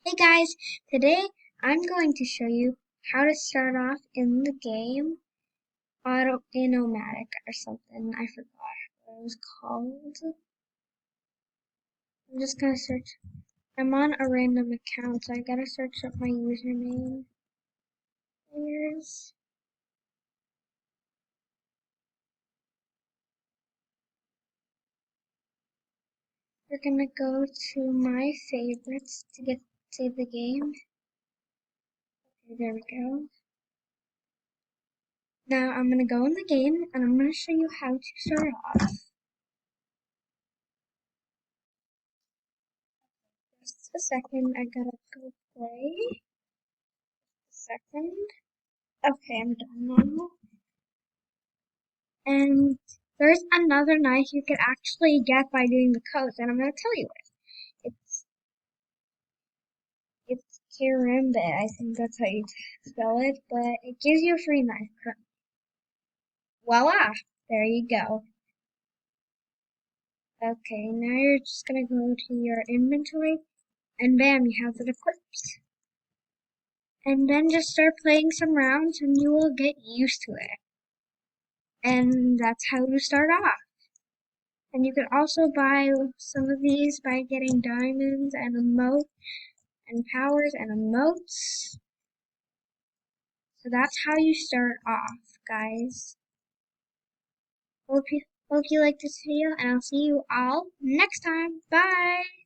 Hey guys, today I'm going to show you how to start off in the game Auto-Nomadic or something. I forgot what it was called. I'm just gonna search. I'm on a random account, so I gotta search up my username. Here's. We're gonna go to my favorites to get to the game. Okay, there we go. Now I'm gonna go in the game and I'm gonna show you how to start off. Just a second, I gotta go play. Second. Okay, I'm done now. And there's another knife you can actually get by doing the codes, and I'm gonna tell you it. It's Karambit, I think that's how you spell it, but it gives you a free knife. Voila! There you go. Okay, now you're just gonna go to your inventory, and bam, you have it equipped. And then just start playing some rounds, and you will get used to it. And that's how you start off. And you can also buy some of these by getting diamonds and emotes and powers and emotes. So that's how you start off, guys. Hope you like this video, and I'll see you all next time. Bye!